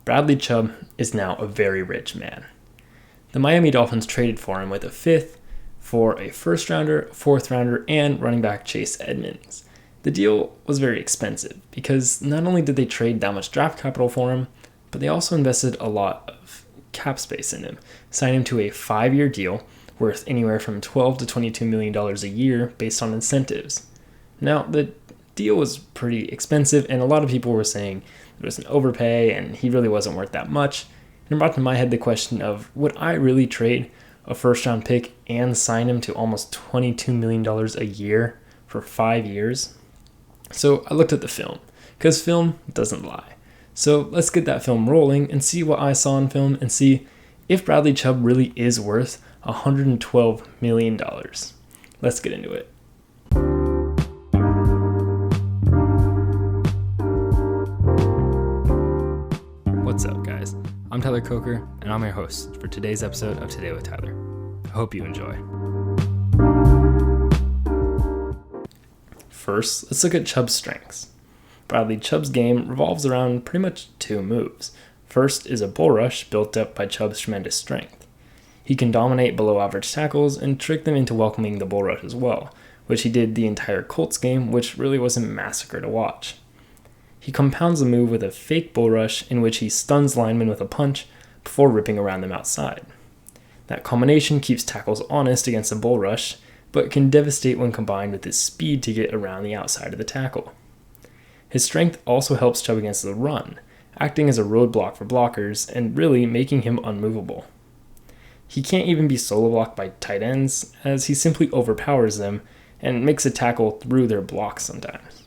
Bradley Chubb is now a very rich man. The Miami Dolphins traded for him with a fifth for a first rounder, a fourth rounder, and running back Chase Edmonds. The deal was very expensive because not only did they trade that much draft capital for him, but they also invested a lot of cap space in him, signing him to a 5-year deal worth anywhere from $12 to $22 million a year based on incentives. Now, the deal was pretty expensive, and a lot of people were saying it was an overpay and he really wasn't worth that much. And it brought to my head the question of, would I really trade a first-round pick and sign him to almost $22 million a year for 5 years? So I looked at the film, because film doesn't lie. So let's get that film rolling and see what I saw in film and see if Bradley Chubb really is worth $112 million. Let's get into it. What's up, guys? I'm Tyler Coker, and I'm your host for today's episode of Today with Tyler. I hope you enjoy. First, let's look at Chubb's strengths. Bradley Chubb's game revolves around pretty much two moves. First is a bull rush built up by Chubb's tremendous strength. He can dominate below average tackles and trick them into welcoming the bull rush as well, which he did the entire Colts game, which really was a massacre to watch. He compounds the move with a fake bull rush in which he stuns linemen with a punch before ripping around them outside. That combination keeps tackles honest against a bull rush, but can devastate when combined with his speed to get around the outside of the tackle. His strength also helps Chubb against the run, acting as a roadblock for blockers and really making him unmovable. He can't even be solo blocked by tight ends, as he simply overpowers them and makes a tackle through their blocks sometimes.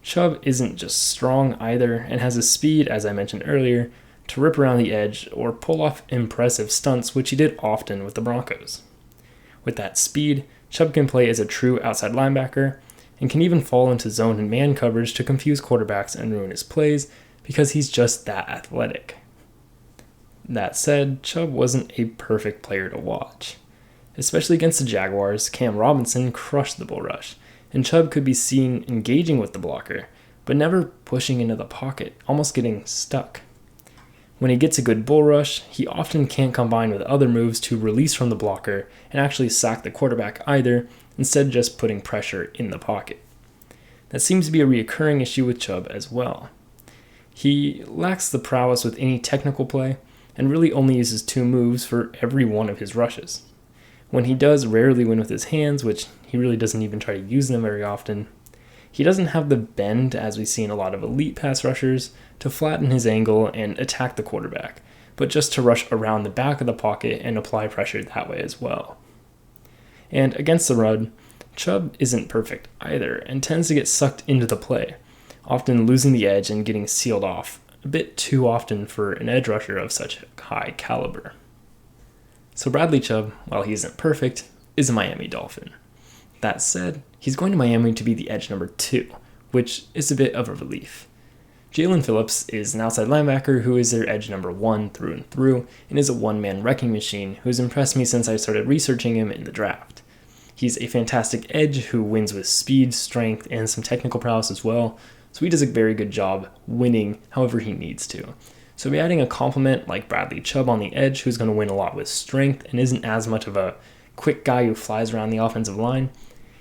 Chubb isn't just strong either and has the speed, as I mentioned earlier, to rip around the edge or pull off impressive stunts, which he did often with the Broncos. With that speed, Chubb can play as a true outside linebacker and can even fall into zone and man coverage to confuse quarterbacks and ruin his plays because he's just that athletic. That said, Chubb wasn't a perfect player to watch. Especially against the Jaguars, Cam Robinson crushed the bull rush, and Chubb could be seen engaging with the blocker, but never pushing into the pocket, almost getting stuck. When he gets a good bull rush, he often can't combine with other moves to release from the blocker and actually sack the quarterback either, instead just putting pressure in the pocket. That seems to be a recurring issue with Chubb as well. He lacks the prowess with any technical play, and really only uses 2 moves for every one of his rushes. When he does rarely win with his hands, which he really doesn't even try to use them very often, he doesn't have the bend, as we see in a lot of elite pass rushers, to flatten his angle and attack the quarterback, but just to rush around the back of the pocket and apply pressure that way as well. And against the run, Chubb isn't perfect either and tends to get sucked into the play, often losing the edge and getting sealed off a bit too often for an edge rusher of such high caliber. So Bradley Chubb, while he isn't perfect, is a Miami Dolphin. That said, he's going to Miami to be the edge number 2, which is a bit of a relief. Jalen Phillips is an outside linebacker who is their edge number 1 through and through, and is a one-man wrecking machine who's impressed me since I started researching him in the draft. He's a fantastic edge who wins with speed, strength, and some technical prowess as well, so he does a very good job winning however he needs to. So by adding a complement like Bradley Chubb on the edge, who's going to win a lot with strength and isn't as much of a quick guy who flies around the offensive line,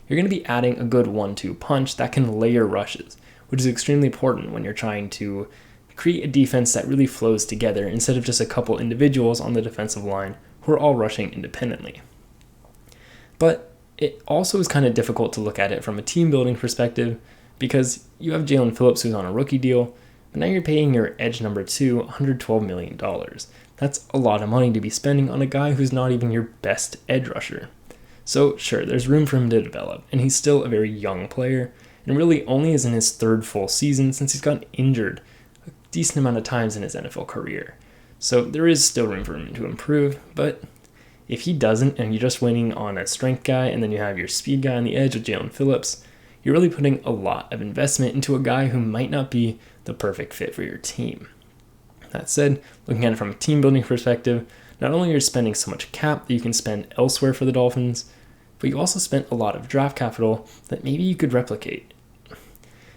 you're going to be adding a good 1-2 punch that can layer rushes, which is extremely important when you're trying to create a defense that really flows together instead of just a couple individuals on the defensive line who are all rushing independently. But it also is kind of difficult to look at it from a team building perspective because you have Jalen Phillips who's on a rookie deal, but now you're paying your edge number 2 $112 million. That's a lot of money to be spending on a guy who's not even your best edge rusher. So sure, there's room for him to develop, and he's still a very young player, and really only is in his 3rd full season since he's gotten injured a decent amount of times in his NFL career. So there is still room for him to improve, but if he doesn't and you're just waiting on a strength guy and then you have your speed guy on the edge with Jalen Phillips, you're really putting a lot of investment into a guy who might not be the perfect fit for your team. That said, looking at it from a team building perspective, not only are you spending so much cap that you can spend elsewhere for the Dolphins, but you also spent a lot of draft capital that maybe you could replicate.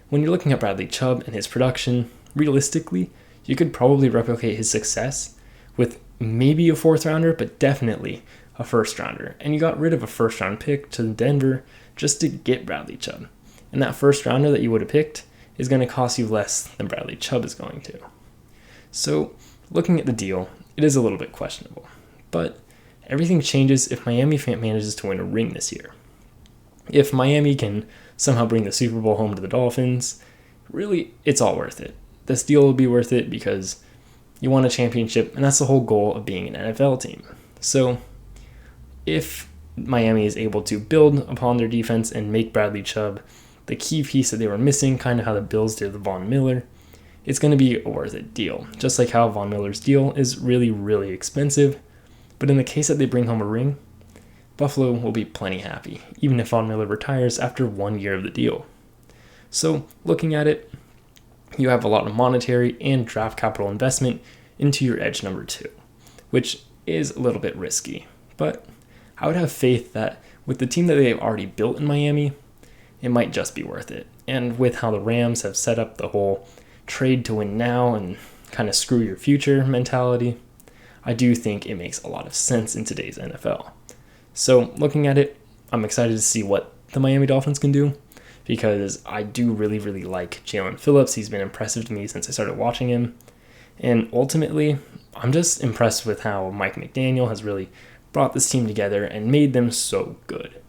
When you're looking at Bradley Chubb and his production, realistically, you could probably replicate his success with maybe a 4th rounder, but definitely a 1st rounder. And you got rid of a 1st round pick to Denver just to get Bradley Chubb. And that 1st rounder that you would have picked is going to cost you less than Bradley Chubb is going to. So looking at the deal, it is a little bit questionable. But everything changes if Miami manages to win a ring this year. If Miami can somehow bring the Super Bowl home to the Dolphins, really, it's all worth it. This deal will be worth it because you won a championship, and that's the whole goal of being an NFL team. So if Miami is able to build upon their defense and make Bradley Chubb the key piece that they were missing, kind of how the Bills did with Von Miller, it's going to be a worth it deal. Just like how Von Miller's deal is really, really expensive. But in the case that they bring home a ring, Buffalo will be plenty happy, even if Von Miller retires after 1 year of the deal. So looking at it, you have a lot of monetary and draft capital investment into your edge number 2, which is a little bit risky. But I would have faith that with the team that they've already built in Miami, it might just be worth it. And with how the Rams have set up the whole trade to win now and kind of screw your future mentality, I do think it makes a lot of sense in today's NFL. So looking at it, I'm excited to see what the Miami Dolphins can do because I do really, really like Jalen Phillips. He's been impressive to me since I started watching him. And ultimately, I'm just impressed with how Mike McDaniel has really brought this team together and made them so good.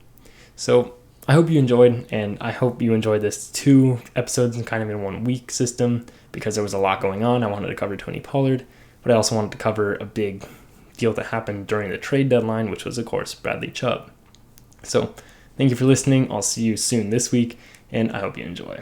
So I hope you enjoyed, and I hope you enjoyed this 2 episodes and kind of in 1 week system because there was a lot going on. I wanted to cover Tony Pollard, but I also wanted to cover a big deal that happened during the trade deadline, which was, of course, Bradley Chubb. So thank you for listening. I'll see you soon this week, and I hope you enjoy.